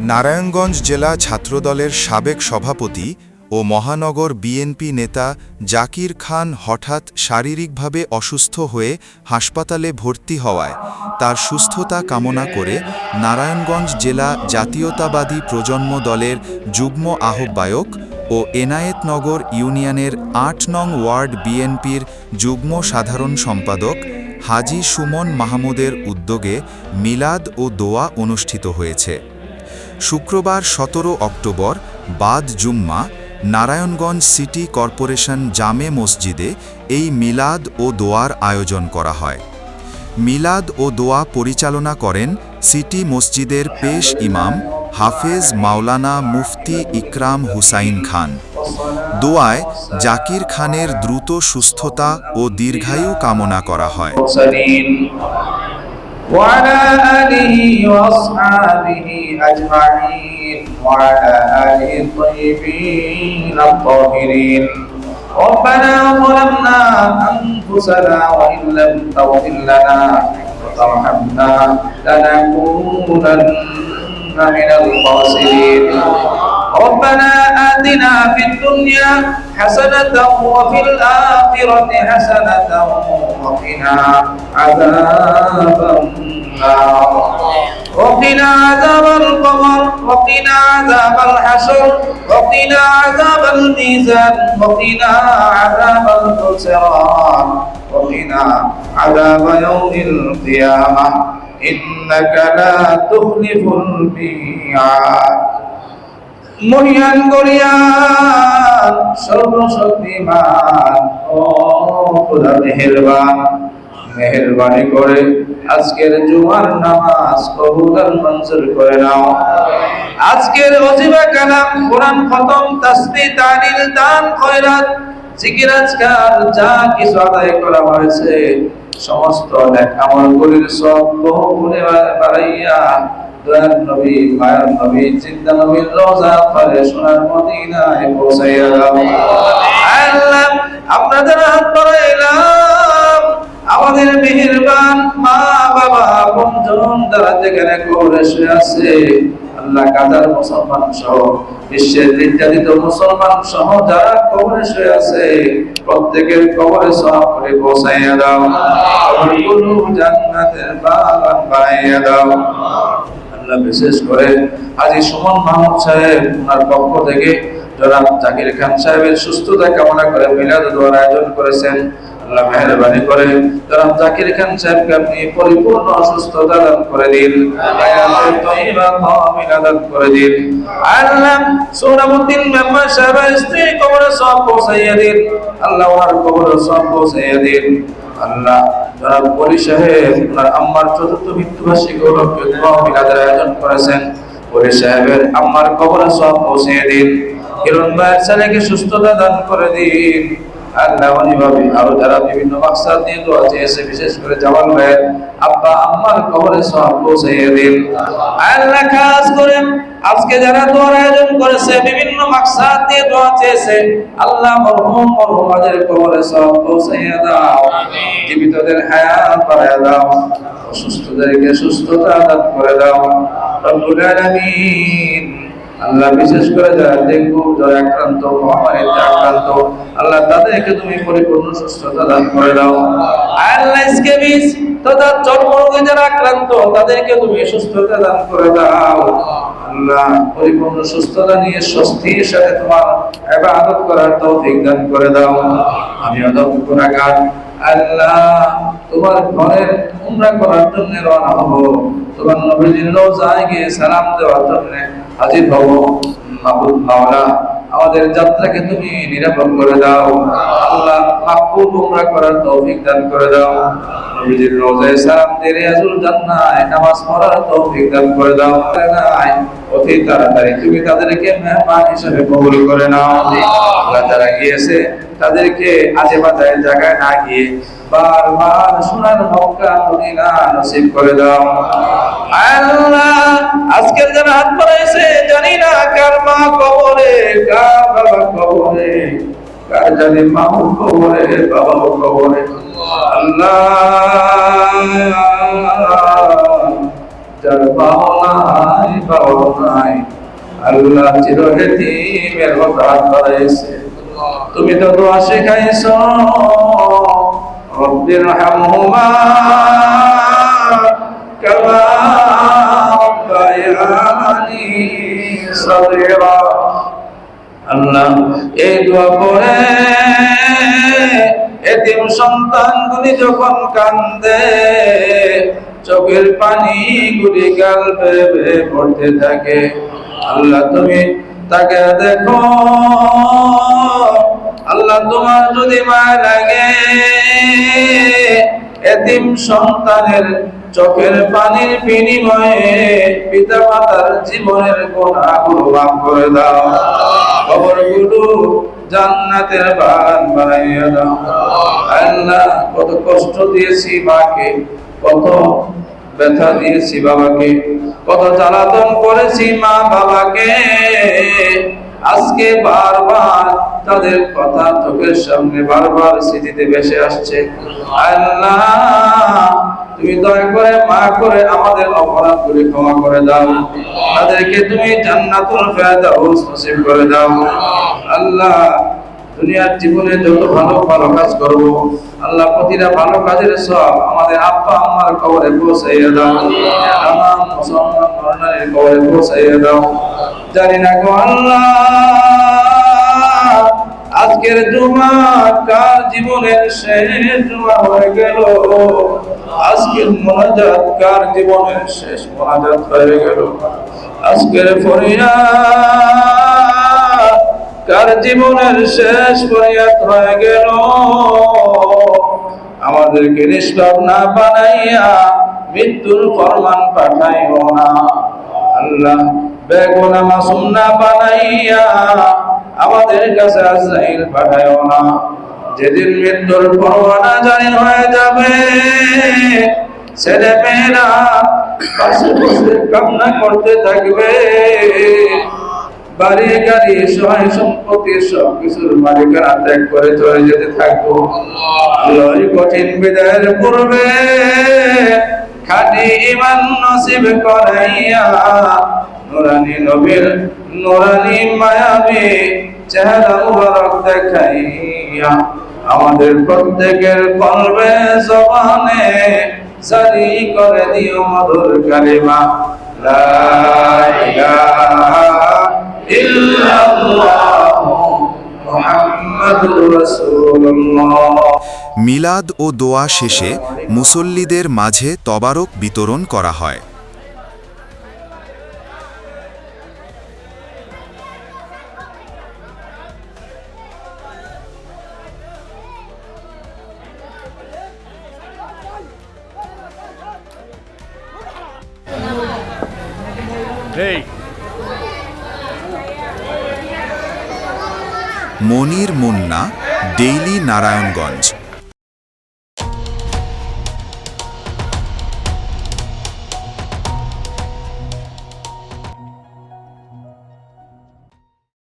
নারায়ণগঞ্জ জেলা ছাত্রদলের সাবেক সভাপতি ও মহানগর বিএনপি নেতা জাকির খান হঠাৎ শারীরিকভাবে অসুস্থ হয়ে হাসপাতালে ভর্তি হওয়ায় তার সুস্থতা কামনা করে নারায়ণগঞ্জ জেলা জাতীয়তাবাদী প্রজন্ম দলের যুগ্ম আহ্বায়ক ও এনায়েতনগর ইউনিয়নের ৮ নং ওয়ার্ড বিএনপির যুগ্ম সাধারণ সম্পাদক হাজী সুমন মাহমুদের উদ্যোগে মিলাদ ও দোয়া অনুষ্ঠিত হয়েছে। শুক্রবার ১৭ অক্টোবর বাদ জুম্মা নারায়ণগঞ্জ সিটি কর্পোরেশন জামে মসজিদে এই মিলাদ ও দোয়ার আয়োজন করা হয়। মিলাদ ও দোয়া পরিচালনা করেন সিটি মসজিদের পেশ ইমাম হাফেজ মাওলানা মুফতি ইকরাম হুসাইন খান। দোয়ায় জাকির খানের দ্রুত সুস্থতা ও দীর্ঘায়ু কামনা করা হয়। وعلى آله وأصحابه أجمعين وعلى آله الطيبين الطاهرين. ربنا ظلمنا أنفسنا وإن لم تغفر لنا وترحمنا لنكونن من الخاسرين. ربنا آتنا في الدنيا حسنة وفي الآخرة حسنة وقنا عذاب النار وقنا عذاب القبر وقنا عذاب الحشر وقنا عذاب الميزان وقنا عذاب الخسران وقنا عذاب يوم القيامة إنك لا تخلف الميعاد. মহিয়ান গরিয়ান সর্বশক্তিমান ও খোদা মেহেরবানি করে আজকের জুমার নামাজ কবুল আর মঞ্জুর করে নাও। আজকের ওয়াজিবা কালাম কোরআন খতম তাসবিহ তাহলিল দান খয়রাত জিকির আজকার যা কিছু আদায় করা হয়েছে সমস্ত নেক আমলগুলির সব বহু গুণে বাড়াইয়া দয়ার নবী মায়ার নবী জিন্দা নবীর রওজা পারে সোনার মদিনায় পৌঁছাইয়া দাও। আল্লাহ আপনাদের হাত বাড়াইলাম আমাদের মেহেরবান মা বাবা আপনজন যারা যেখানে কবরে শুয়ে আছে আল্লাহ কাদার মুসলমান সহ বিশ্বের নির্যাতিত মুসলমান সহ যারা কবরে শুয়ে আছে প্রত্যেকের কবরে সওয়াব করে পৌঁছাইয়া দাও। কবরগুলো জান্নাতের বাগান বানাইয়া দাও। বিশেষ করে হাজী সুমন মাহমুদ সাহেব ওনার পক্ষ থেকে জনাব জাকির খান সাহেবের সুস্থতা কামনা করে মিলাদ ও দোয়ার আয়োজন করেছেন। আল্লাহ মেহেরবানি করে জনাব জাকির খান সাহেবকে আপনি পরিপূর্ণ সুস্থতা দান করে দিন, হায়াতে তয়্যিবা কামিলা দান করে দিন। আল্লাহ সোহরাবউদ্দিন মেম্বার সাহেবের স্ত্রী কবরে সওয়াব পৌঁছাইয়া দিন। আল্লাহ ওনার কবরে সওয়াব পৌঁছাইয়া দিন। আল্লাহ জনাব বলি সাহেব ওনার আম্মার চতুর্থ মৃত্যুবার্ষিকী উপলক্ষে দোয়া মিলাদের আয়োজন করেছেন। বলি সাহেবের আম্মার কবরে সওয়াব পৌঁছিয়ে দিন। কিরণ ভাইয়ের ছেলেকে সুস্থতা দান করে দিন। আল্লাহ ওইভাবে আরো যারা বিভিন্ন মাকসাদ নিয়ে দোয়া চেয়েছে বিশেষ করে জামাল ভাইয়ের আব্বা আম্মার কবরে সওয়াব পৌঁছিয়ে দিন। আল্লাহ খাস করে আজকে যারা দোয়ার আয়োজন করেছে বিভিন্ন মাকসাদ দিয়ে দোয়া চেয়েছে আল্লাহ মরহুমাদের কবরে সওয়াব পৌঁছাইয়া দাও। জীবিতদের হায়াত বাড়াইয়া দাও। অসুস্থদেরকে সুস্থতা দান করে দাও রব্বুল আলামিন। আল্লাহ বিশেষ করে যারা ডেঙ্গু জ্বরে আক্রান্ত মহামারীতে আক্রান্ত আল্লাহ তাদেরকে তুমি পরিপূর্ণ সুস্থতা দান করে দাও। আল্লাহ স্কেবিস তথা চর্মরোগে যারা আক্রান্ত তাদেরকে তুমি সুস্থতা দান করে দাও। আল্লাহ পরিপূর্ণ সুস্থতা নিয়ে স্বস্তির সাথে তোমার ইবাদত করার তৌফিক দান করে দাও। আমি অদম গুনাহগার আল্লাহ তোমার ঘরে উমরা করার জন্য রওনা হব, তোমার নবীজির রওজায় গিয়ে সালাম দেওয়ার জন্য হাজির হব। মাহবুব মাওলা আমাদের যাত্রাকে তুমি নিরাপদ করে দাও। আল্লাহ মাকবুল উমরা করার তৌফিক দান করে দাও। নবীজির রওজায় সালাম দিয়ে রিয়াজুল জান্নাতে নামাজ পড়ার তৌফিক দান করে দাও। অতি তাড়াতাড়ি তুমি তাদেরকে মেহমান হিসেবে কবুল করে নাও। আল্লাহ যারা গিয়েছে তাদেরকে আজে বাজে জায়গায় না গিয়ে বারবার সোনার মক্কা মদিনা নসিব করে দাও। আল্লাহ আজকের যারা হাত বাড়াইছে জানি না কার মা কবরে কার বাবা কবরে কার জানি মা কবরে বাবা কবরে। আল্লাহ যার বাবা নাই আল্লাহ চিরহেতিমের হঠাৎ বাড়াইছে তুমি তো দোয়া শেখাইছো রব্বির হামহুমা কামা রাব্বায়ানি সগীরা আল্লাহ এই দোয়া পড়ে এতিম সন্তানগুলি যখন কান্দে চোখের পানি গুলি গাল বেয়ে বেয়ে পড়তে থাকে আল্লাহ তুমি তাকে দেখো আল্লাহ তোমার যদি মায়া লাগে এতিম সন্তানের চোখের পানির বিনিময়ে পিতা মাতার জীবনের গুনাহগুলো মাফ করে দাও কবরগুলো জান্নাতের বাগান বানাইয়া দাও আল্লাহ কত কষ্ট দিয়েছি মাকে কত ব্যথা দিয়েছি বাবাকে কত জ্বালাতন করেছি মা বাবাকে আজকে বারবার তাদের কথা চোখের সামনে বারবার স্মৃতিতে ভেসে আসছে আল্লাহ তুমি দয়া করে মাফ করে আমাদের অপরাধগুলি ক্ষমা করে দাও তাদেরকে তুমি জান্নাতুল ফেরদাউস নসিব করে দাও আল্লাহ দুনিয়ার জীবনে যত ভালো ভালো কাজ করব আল্লাহ প্রতিটা ভালো কাজের সব আমাদের আব্বা আম্মার কবরে পৌঁছাইয়া দাও আমার মুসলমান নরনারীর কবরে পৌঁছাইয়া দাও জানি না গো আল্লাহ আজকের জুমা কার জীবনের শেষ জুমা হয়ে গেল আজকের মোনাজাত কার জীবনের শেষ মোনাজাত হয়ে গেল আজকের ফরিয়াদ কার জীবনের শেষ ফরিয়াদ হয়ে গেল আমাদেরকে নিষ্পাপ না বানাইয়া মৃত্যুর ফরমান পাঠাইও না আল্লাহ বেগুনাহ মাসুম না বানাইয়া আমাদের কাছে আজরাইল পাঠাইও না যেদিন মৃত্যুর পরোয়ানা জারি হয়ে যাবে ছেলে মেয়েরা পাশে বসে কান্না করতে থাকবে বাড়ি গাড়ি সহায় সম্পত্তি সবকিছুর মালিকানা ত্যাগ করে চলে যেতে থাকবো আল্লাহর কঠিন বিদায়ের পূর্বে খাঁটি ঈমান নসিব করাইয়া নুরানি নবীর নুরানি মায়াবী চেহারা মুবারক দেখাইয়া আমাদের প্রত্যেকের কলবে জবানে জারি করে দিও মধুর কালিমা লা ইলাহা ইল্লাল্লাহ মুহাম্মাদুর রাসূলুল্লাহ মিলাদ ও দোয়া শেষে মুসল্লিদের মাঝে তবারক বিতরণ করা হয় মনির মুন্না, ডেইলি নারায়ণগঞ্জ।